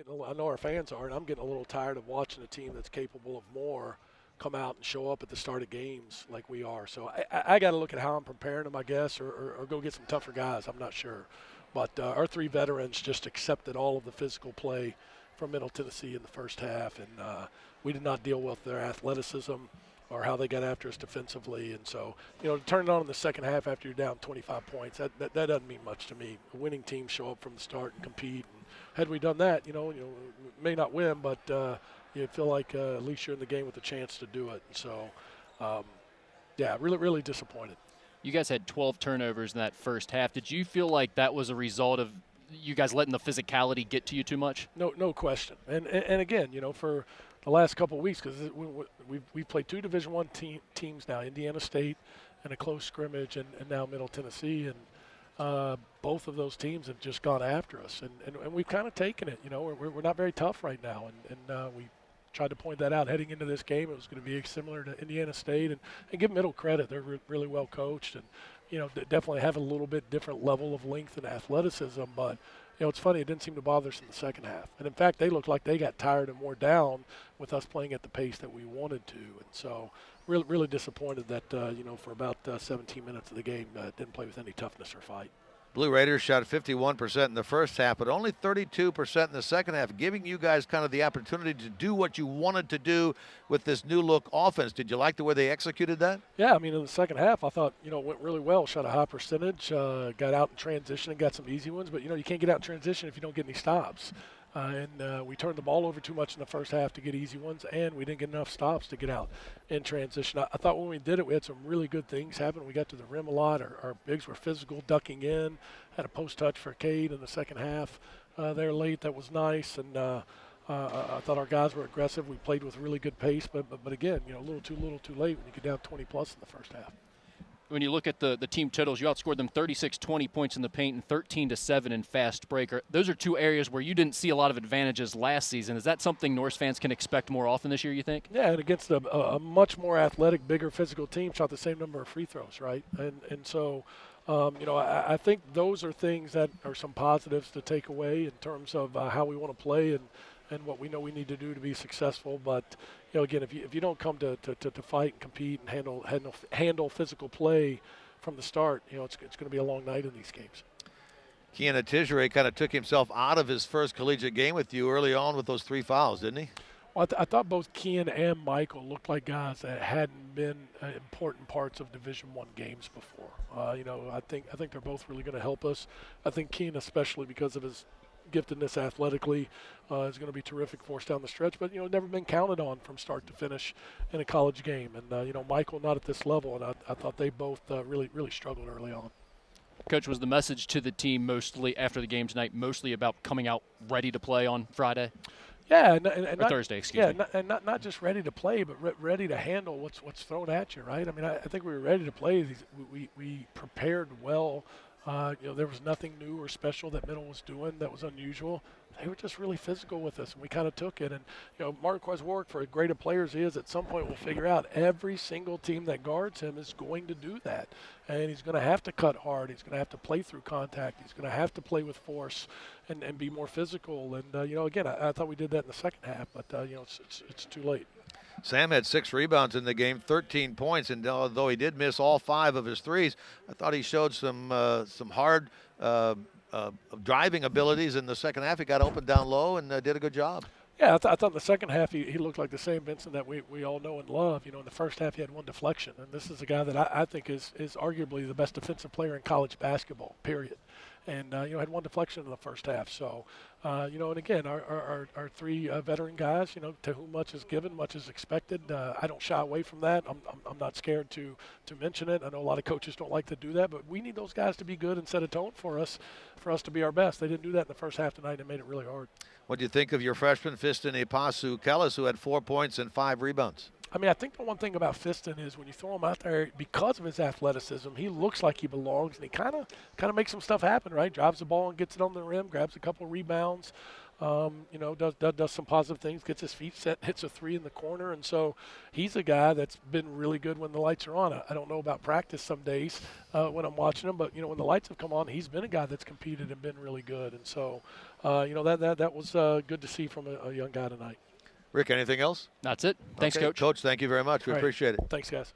I know our fans are, and I'm getting a little tired of watching a team that's capable of more come out and show up at the start of games like we are. So I got to look at how I'm preparing them, I guess, or go get some tougher guys. I'm not sure. But our three veterans just accepted all of the physical play from Middle Tennessee in the first half, and we did not deal with their athleticism or how they got after us defensively. And so, to turn it on in the second half after you're down 25 points, that doesn't mean much to me. A winning teams show up from the start and compete. And had we done that, may not win, but you feel like at least you're in the game with a chance to do it. And so, really, really disappointed. You guys had 12 turnovers in that first half. Did you feel like that was a result of you guys letting the physicality get to you too much? No question. And again, for the last couple of weeks, because we've played two Division I teams now, Indiana State and a close scrimmage, and now Middle Tennessee, and both of those teams have just gone after us, and we've kind of taken it. We're not very tough right now, and we tried to point that out heading into this game. It was going to be similar to Indiana State, and give Middle credit. They're really well coached, and definitely have a little bit different level of length and athleticism, but it's funny, it didn't seem to bother us in the second half. And in fact, they looked like they got tired and wore down with us playing at the pace that we wanted to. And so really, really disappointed that, for about 17 minutes of the game, didn't play with any toughness or fight. Blue Raiders shot 51% in the first half, but only 32% in the second half, giving you guys kind of the opportunity to do what you wanted to do with this new look offense. Did you like the way they executed that? Yeah, in the second half, I thought, it went really well. Shot a high percentage, got out in transition and got some easy ones, but, you can't get out in transition if you don't get any stops. And we turned the ball over too much in the first half to get easy ones, and we didn't get enough stops to get out in transition. I thought when we did it, we had some really good things happen. We got to the rim a lot. Our bigs were physical, ducking in. Had a post touch for Cade in the second half there late. That was nice. And I thought our guys were aggressive. We played with really good pace, but again, a little too late when you get down 20-plus in the first half. When you look at the team totals, you outscored them 36-20 points in the paint and 13-7 in fast break. Those are two areas where you didn't see a lot of advantages last season. Is that something Norse fans can expect more often this year, you think? Yeah, and against a much more athletic, bigger physical team, shot the same number of free throws, right? And so, I think those are things that are some positives to take away in terms of how we want to play and what we know we need to do to be successful. But again, if you don't come to fight and compete and handle physical play from the start, it's going to be a long night in these games. Keanu Tishere kind of took himself out of his first collegiate game with you early on with those 3 fouls, didn't he? Well, I thought both Kean and Michael looked like guys that hadn't been important parts of Division I games before. I think they're both really going to help us. I think Kean, especially because of his giftedness athletically, is going to be terrific for us down the stretch, but never been counted on from start to finish in a college game. And Michael not at this level, and I thought they both really struggled early on. Coach, was the message to the team mostly after the game tonight mostly about coming out ready to play on Friday? Yeah, and or Thursday, excuse me. And not just ready to play, but ready to handle what's thrown at you, right? I think we were ready to play. We prepared well. There was nothing new or special that Middle was doing that was unusual. They were just really physical with us, and we kind of took it. And, Marquez Warwick, for as great a player as he is, at some point we'll figure out every single team that guards him is going to do that. And he's going to have to cut hard. He's going to have to play through contact. He's going to have to play with force and be more physical. And, again, I thought we did that in the second half, but, it's too late. Sam had 6 rebounds in the game, 13 points, and although he did miss all 5 of his threes, I thought he showed some hard driving abilities in the second half. He got open down low and did a good job. Yeah, I thought in the second half he looked like the same Vincent that we all know and love. In the first half he had 1 deflection, and this is a guy that I think is arguably the best defensive player in college basketball, period. And, had 1 deflection in the first half. So, and again, our 3 veteran guys, to whom much is given, much is expected. I don't shy away from that. I'm not scared to mention it. I know a lot of coaches don't like to do that, but we need those guys to be good and set a tone for us to be our best. They didn't do that in the first half tonight and made it really hard. What do you think of your freshman, Fiston Ipasu Kellis, who had 4 points and 5 rebounds? I think the one thing about Fiston is when you throw him out there, because of his athleticism, he looks like he belongs, and he kind of makes some stuff happen, right? Drives the ball and gets it on the rim, grabs a couple of rebounds. does some positive things, gets his feet set, hits a three in the corner, and so he's a guy that's been really good when the lights are on. I don't know about practice some days when I'm watching him, but when the lights have come on, he's been a guy that's competed and been really good, and so that was good to see from a young guy tonight. Rick, anything else? That's it. Thanks, Okay, Coach. Coach, thank you very much. We All right. appreciate it. Thanks, guys.